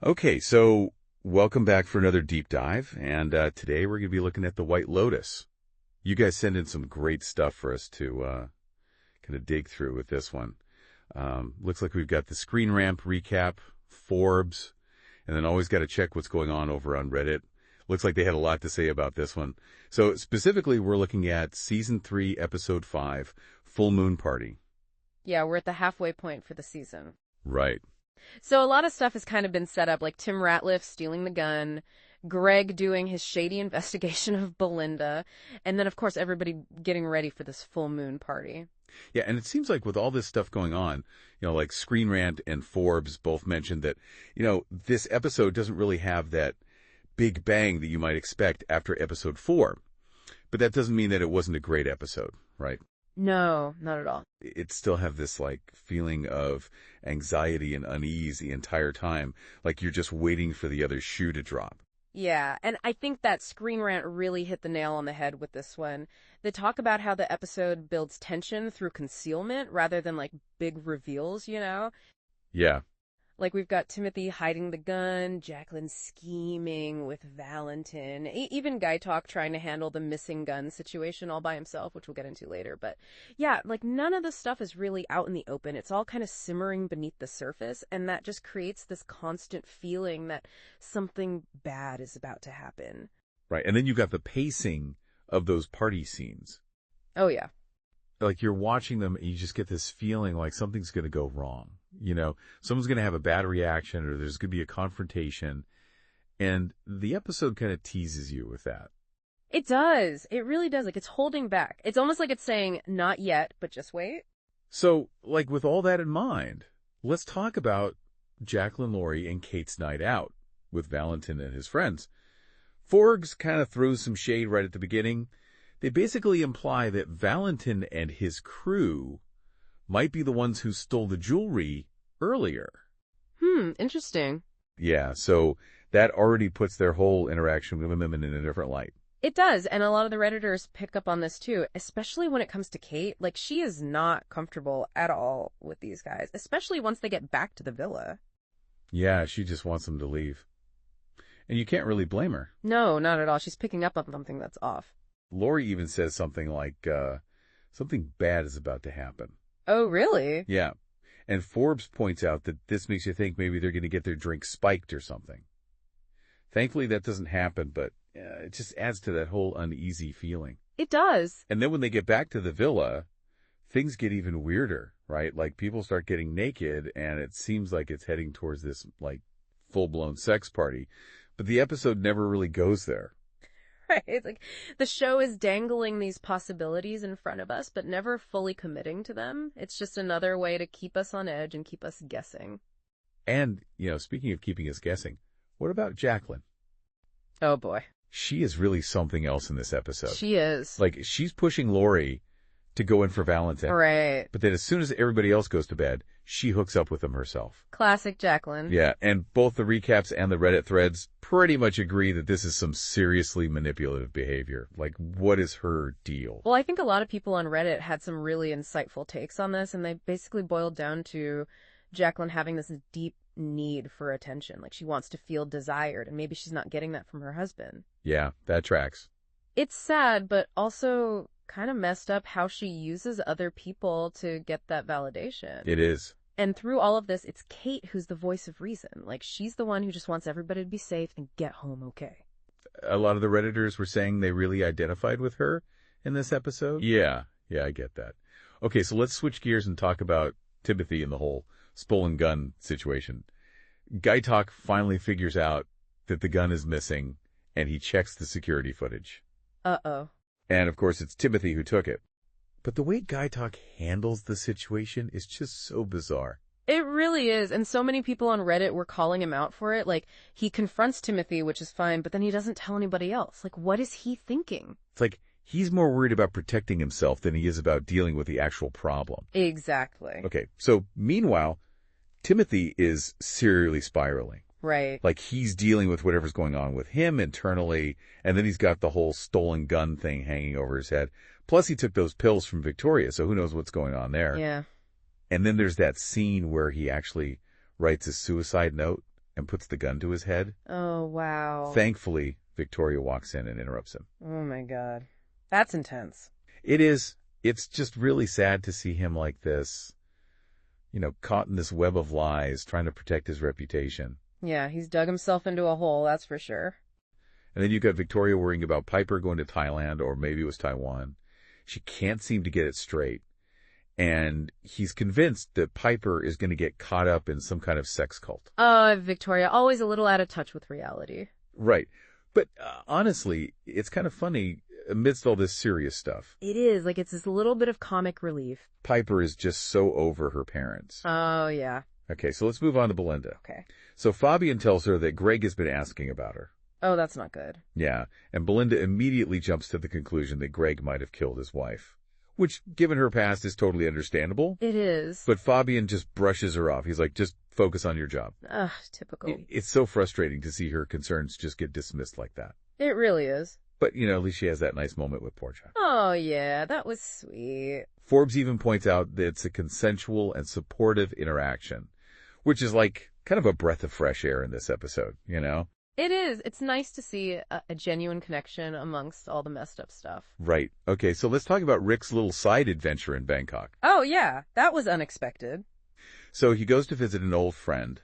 Okay, so welcome back for another deep dive, and today we're going to be looking at the White Lotus. You guys send in some great stuff for us to kind of dig through with this one. Looks like we've got the Screen Ramp recap, Forbes, and then always got to check what's going on over on Reddit. Looks like they had a lot to say about this one. So specifically, we're looking at Season 3, Episode 5, Full Moon Party. Yeah, we're at the halfway point for the season. Right. So a lot of stuff has kind of been set up, like Tim Ratliff stealing the gun, Greg doing his shady investigation of Belinda, and then, of course, everybody getting ready for this full moon party. Yeah, and it seems like with all this stuff going on, like Screen Rant and Forbes both mentioned that, this episode doesn't really have that big bang that you might expect after episode 4. But that doesn't mean that it wasn't a great episode, right? No, not at all. It still have this feeling of anxiety and unease the entire time, like you're just waiting for the other shoe to drop. Yeah, and I think that Screen Rant really hit the nail on the head with this one. They talk about how the episode builds tension through concealment rather than big reveals, Yeah. Like, we've got Timothy hiding the gun, Jacqueline scheming with Valentin, even Guy Talk trying to handle the missing gun situation all by himself, which we'll get into later. But yeah, none of this stuff is really out in the open. It's all kind of simmering beneath the surface, and that just creates this constant feeling that something bad is about to happen. Right, and then you got the pacing of those party scenes. Oh, yeah. You're watching them and you just get this feeling like something's going to go wrong. Someone's going to have a bad reaction or there's going to be a confrontation. And the episode kind of teases you with that. It does. It really does. It's holding back. It's almost like it's saying, not yet, but just wait. So, with all that in mind, let's talk about Jacqueline, Laurie, and Kate's night out with Valentin and his friends. Forbes kind of throws some shade right at the beginning. They basically imply that Valentin and his crew might be the ones who stole the jewelry earlier. Interesting. Yeah, so that already puts their whole interaction with them in a different light. It does, and a lot of the Redditors pick up on this too, especially when it comes to Kate. She is not comfortable at all with these guys, especially once they get back to the villa. Yeah, she just wants them to leave. And you can't really blame her. No, not at all. She's picking up on something that's off. Laurie even says something like, something bad is about to happen. Oh, really? Yeah. And Forbes points out that this makes you think maybe they're going to get their drink spiked or something. Thankfully, that doesn't happen, but it just adds to that whole uneasy feeling. It does. And then when they get back to the villa, things get even weirder, right? People start getting naked, and it seems like it's heading towards this, full-blown sex party. But the episode never really goes there. Right. It's the show is dangling these possibilities in front of us, but never fully committing to them. It's just another way to keep us on edge and keep us guessing. And, speaking of keeping us guessing, what about Jacqueline? Oh, boy. She is really something else in this episode. She is. She's pushing Laurie to go in for Valentin. Right. But then as soon as everybody else goes to bed, she hooks up with him herself. Classic Jacqueline. Yeah, and both the recaps and the Reddit threads pretty much agree that this is some seriously manipulative behavior. What is her deal? Well, I think a lot of people on Reddit had some really insightful takes on this, and they basically boiled down to Jacqueline having this deep need for attention. She wants to feel desired, and maybe she's not getting that from her husband. Yeah, that tracks. It's sad, but also kind of messed up how she uses other people to get that validation. It is. And through all of this, it's Kate who's the voice of reason. She's the one who just wants everybody to be safe and get home okay. A lot of the Redditors were saying they really identified with her in this episode. Yeah, I get that. Okay, so let's switch gears and talk about Timothy and the whole stolen gun situation. Guy Talk finally figures out that the gun is missing, and he checks the security footage. Uh-oh. And, of course, it's Timothy who took it. But the way Guy Talk handles the situation is just so bizarre. It really is. And so many people on Reddit were calling him out for it. He confronts Timothy, which is fine, but then he doesn't tell anybody else. What is he thinking? It's he's more worried about protecting himself than he is about dealing with the actual problem. Exactly. Okay, so meanwhile, Timothy is serially spiraling. Right. He's dealing with whatever's going on with him internally, and then he's got the whole stolen gun thing hanging over his head. Plus, he took those pills from Victoria, so who knows what's going on there. Yeah. And then there's that scene where he actually writes a suicide note and puts the gun to his head. Oh, wow. Thankfully, Victoria walks in and interrupts him. Oh, my God. That's intense. It is. It's just really sad to see him like this, caught in this web of lies, trying to protect his reputation. Yeah, he's dug himself into a hole, that's for sure. And then you got Victoria worrying about Piper going to Thailand, or maybe it was Taiwan. She can't seem to get it straight. And he's convinced that Piper is going to get caught up in some kind of sex cult. Victoria, always a little out of touch with reality. Right. But honestly, it's kind of funny amidst all this serious stuff. It is. Like, it's this little bit of comic relief. Piper is just so over her parents. Oh, yeah. Okay, so let's move on to Belinda. Okay. So Fabian tells her that Greg has been asking about her. Oh, that's not good. Yeah, and Belinda immediately jumps to the conclusion that Greg might have killed his wife. Which, given her past, is totally understandable. It is. But Fabian just brushes her off. He's like, just focus on your job. Ugh, typical. It's so frustrating to see her concerns just get dismissed like that. It really is. But, at least she has that nice moment with Portia. Oh, yeah, that was sweet. Forbes even points out that it's a consensual and supportive interaction, which is like kind of a breath of fresh air in this episode, It is. It's nice to see a genuine connection amongst all the messed up stuff. Right. Okay, so let's talk about Rick's little side adventure in Bangkok. Oh, yeah. That was unexpected. So he goes to visit an old friend,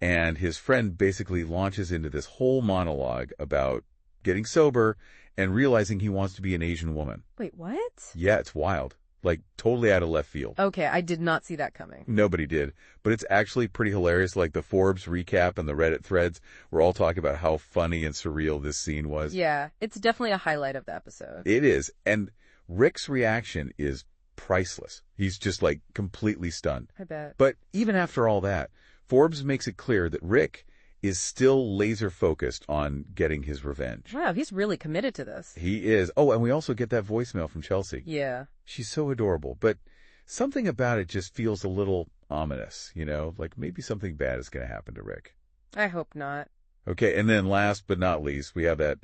and his friend basically launches into this whole monologue about getting sober and realizing he wants to be an Asian woman. Wait, what? Yeah, it's wild. Like, totally out of left field. Okay, I did not see that coming. Nobody did. But it's actually pretty hilarious. Like, the Forbes recap and the Reddit threads were all talking about how funny and surreal this scene was. Yeah, it's definitely a highlight of the episode. It is. And Rick's reaction is priceless. He's just, like, completely stunned. I bet. But even after all that, Forbes makes it clear that Rick is still laser focused on getting his revenge. Wow, he's really committed to this. He is. Oh, and we also get that voicemail from Chelsea. Yeah. She's so adorable, but something about it just feels a little ominous, like maybe something bad is going to happen to Rick. I hope not. Okay, and then last but not least, we have that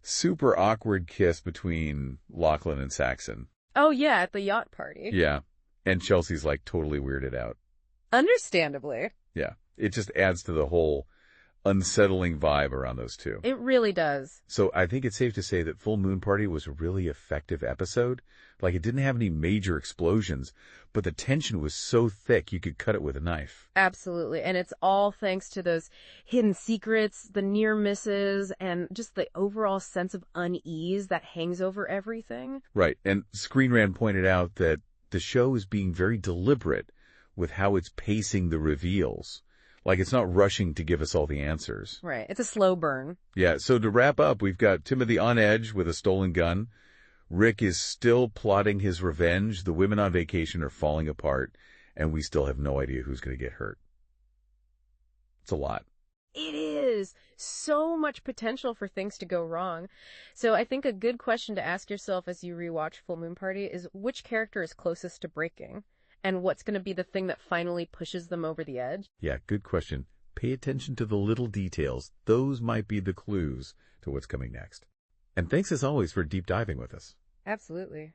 super awkward kiss between Lachlan and Saxon. Oh, yeah, at the yacht party. Yeah, and Chelsea's like totally weirded out. Understandably. Yeah, it just adds to the whole unsettling vibe around those two. It really does. So I think it's safe to say that Full Moon Party was a really effective episode. Like, it didn't have any major explosions, but the tension was so thick you could cut it with a knife. Absolutely. And it's all thanks to those hidden secrets, the near misses, and just the overall sense of unease that hangs over everything. Right. And Screen Rant pointed out that the show is being very deliberate with how it's pacing the reveals. Like, it's not rushing to give us all the answers. Right. It's a slow burn. Yeah, so to wrap up, we've got Timothy on edge with a stolen gun. Rick is still plotting his revenge. The women on vacation are falling apart, and we still have no idea who's going to get hurt. It's a lot. It is. So much potential for things to go wrong. So I think a good question to ask yourself as you rewatch Full Moon Party is which character is closest to breaking? And what's going to be the thing that finally pushes them over the edge? Yeah, good question. Pay attention to the little details. Those might be the clues to what's coming next. And thanks as always for deep diving with us. Absolutely.